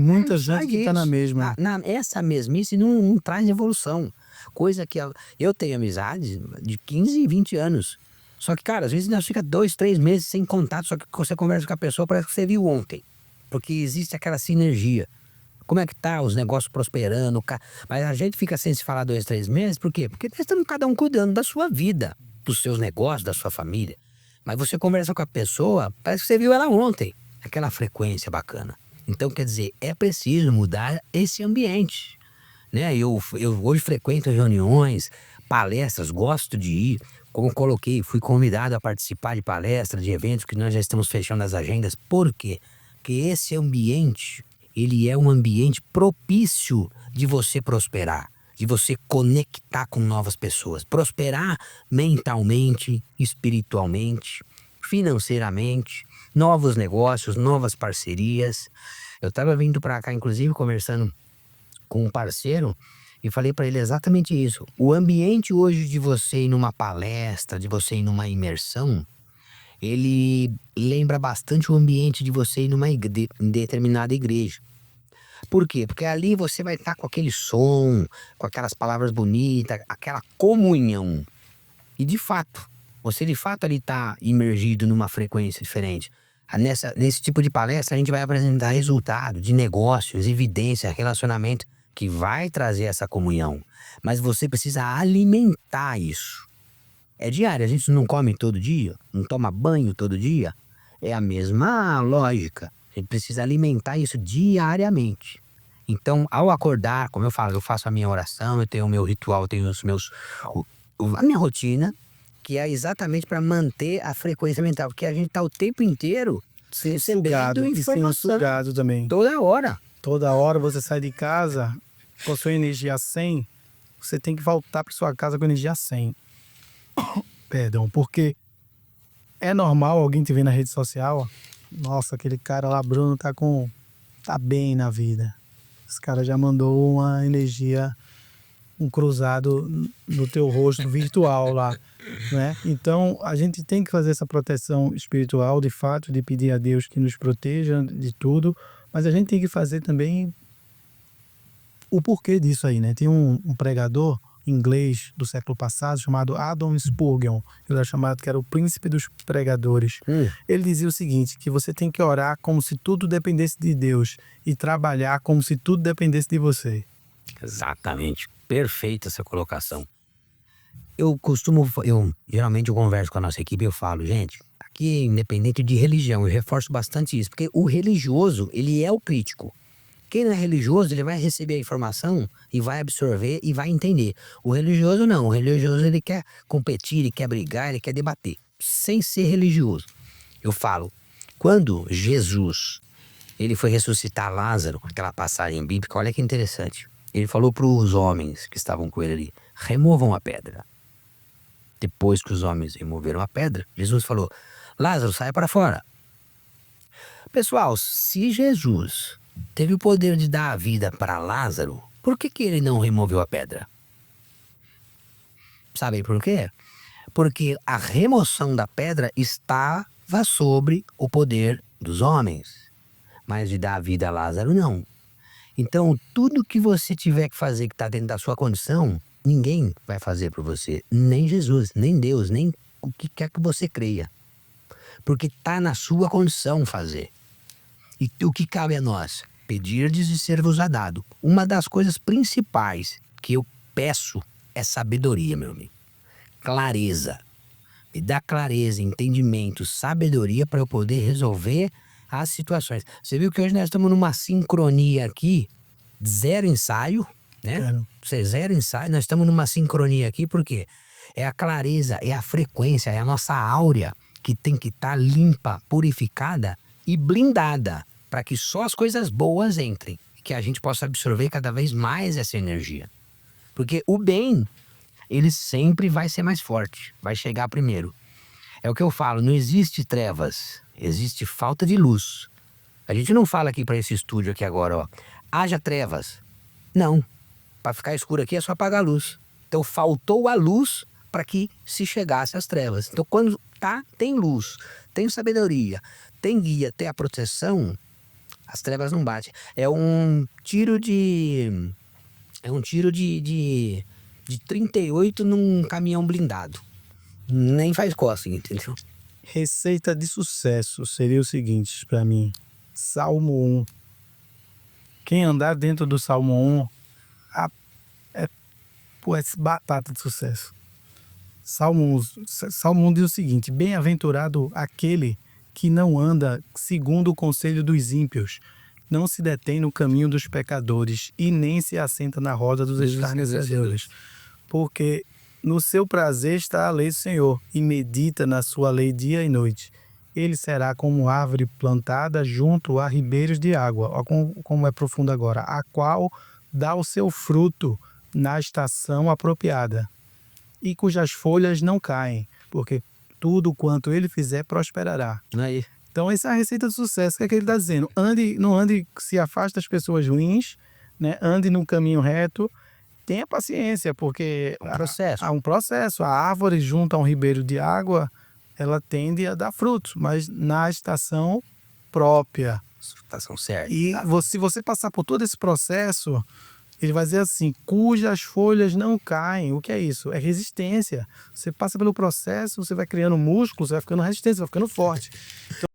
muita gente que tá na mesma. Essa mesmice não traz evolução. Coisa que eu tenho amizade de 15 e 20 anos. Só que, cara, às vezes nós fica 2, 3 meses sem contato, só que você conversa com a pessoa, parece que você viu ontem. Porque existe aquela sinergia. Como é que tá os negócios prosperando? Mas a gente fica sem se falar 2, 3 meses, por quê? Porque nós estamos cada um cuidando da sua vida, dos seus negócios, da sua família. Mas você conversa com a pessoa, parece que você viu ela ontem. Aquela frequência bacana. Então, quer dizer, é preciso mudar esse ambiente, né? Eu hoje frequento reuniões, palestras, gosto de ir. Como coloquei, fui convidado a participar de palestras, de eventos que nós já estamos fechando as agendas. Por quê? Porque esse ambiente, ele é um ambiente propício de você prosperar, de você conectar com novas pessoas. Prosperar mentalmente, espiritualmente, financeiramente, novos negócios, novas parcerias. Eu estava vindo para cá, inclusive, conversando com um parceiro e falei para ele exatamente isso. O ambiente hoje de você ir numa palestra, de você ir numa imersão, ele lembra bastante o ambiente de você ir em determinada igreja. Por quê? Porque ali você vai estar com aquele som, com aquelas palavras bonitas, aquela comunhão. E de fato, você de fato ali está imergido numa frequência diferente. Nesse tipo de palestra a gente vai apresentar resultado de negócios, evidência, relacionamento que vai trazer essa comunhão. Mas você precisa alimentar isso. É diário, a gente não come todo dia, não toma banho todo dia. É a mesma lógica. A gente precisa alimentar isso diariamente. Então, ao acordar, como eu falo, eu faço a minha oração, eu tenho o meu ritual, eu tenho a minha rotina, que é exatamente para manter a frequência mental, porque a gente tá o tempo inteiro Sugado, e sendo sugado também. Toda hora. Toda hora você sai de casa com a sua energia 100, você tem que voltar para sua casa com energia 100. Perdão, porque é normal alguém te ver na rede social, ó, nossa, aquele cara lá, Bruno, tá bem na vida. Esse cara já mandou uma energia, um cruzado no teu rosto virtual lá, né? Então, a gente tem que fazer essa proteção espiritual, de fato, de pedir a Deus que nos proteja de tudo, mas a gente tem que fazer também o porquê disso aí, né? Tem um pregador inglês do século passado chamado Adam Spurgeon, ele era chamado que era o príncipe dos pregadores. Ele dizia o seguinte, que você tem que orar como se tudo dependesse de Deus e trabalhar como se tudo dependesse de você. Exatamente, perfeita essa colocação. Geralmente eu converso com a nossa equipe e eu falo, gente, aqui independente de religião, eu reforço bastante isso, porque o religioso, ele é o crítico. Quem não é religioso, ele vai receber a informação e vai absorver e vai entender. O religioso não, o religioso ele quer competir, ele quer brigar, ele quer debater, sem ser religioso. Eu falo, quando Jesus, ele foi ressuscitar Lázaro, aquela passagem bíblica, olha que interessante. Ele falou para os homens que estavam com ele ali, removam a pedra. Depois que os homens removeram a pedra, Jesus falou, Lázaro, saia para fora. Pessoal, se Jesus teve o poder de dar a vida para Lázaro, por que ele não removeu a pedra? Sabe por quê? Porque a remoção da pedra estava sobre o poder dos homens, mas de dar a vida a Lázaro não. Então, tudo que você tiver que fazer que está dentro da sua condição, ninguém vai fazer por você, nem Jesus, nem Deus, nem o que quer que você creia. Porque está na sua condição fazer. E o que cabe a nós? Pedirdes e ser-vos dado. Uma das coisas principais que eu peço é sabedoria, meu amigo. Clareza. Me dá clareza, entendimento, sabedoria para eu poder resolver as situações. Você viu que hoje nós estamos numa sincronia aqui, zero ensaio, né? Zero ensaio, nós estamos numa sincronia aqui, por quê? É a clareza, é a frequência, é a nossa áurea que tem que estar limpa, purificada e blindada, para que só as coisas boas entrem, que a gente possa absorver cada vez mais essa energia. Porque o bem, ele sempre vai ser mais forte, vai chegar primeiro. É o que eu falo, não existe trevas, existe falta de luz. A gente não fala aqui para esse estúdio aqui agora, ó, haja trevas. Não, para ficar escuro aqui é só apagar a luz. Então faltou a luz para que se chegasse às trevas. Então quando tem luz, tem sabedoria, tem guia, tem a proteção, As trevas não batem. É um tiro de... É um tiro de 38 num caminhão blindado. Nem faz cócega, entendeu? Receita de sucesso seria o seguinte para mim. Salmo 1. Quem andar dentro do Salmo 1 é batata de sucesso. Salmo 1 diz o seguinte: bem-aventurado aquele que não anda segundo o conselho dos ímpios, não se detém no caminho dos pecadores e nem se assenta na roda dos escarnecedores. Porque no seu prazer está a lei do Senhor, e medita na sua lei dia e noite. Ele será como árvore plantada junto a ribeiros de água, ó como é profundo agora, a qual dá o seu fruto na estação apropriada, e cujas folhas não caem, porque tudo quanto ele fizer prosperará. Aí. Então essa é a receita do sucesso. O que é que ele está dizendo? Não ande, se afaste das pessoas ruins, né? Ande no caminho reto. Tenha paciência, porque processo. há um processo. A árvore junto a um ribeiro de água, ela tende a dar frutos, mas na estação própria. Estação certa. E se você passar por todo esse processo, ele vai dizer assim, cujas folhas não caem. O que é isso? É resistência. Você passa pelo processo, você vai criando músculos, você vai ficando resistente, você vai ficando forte.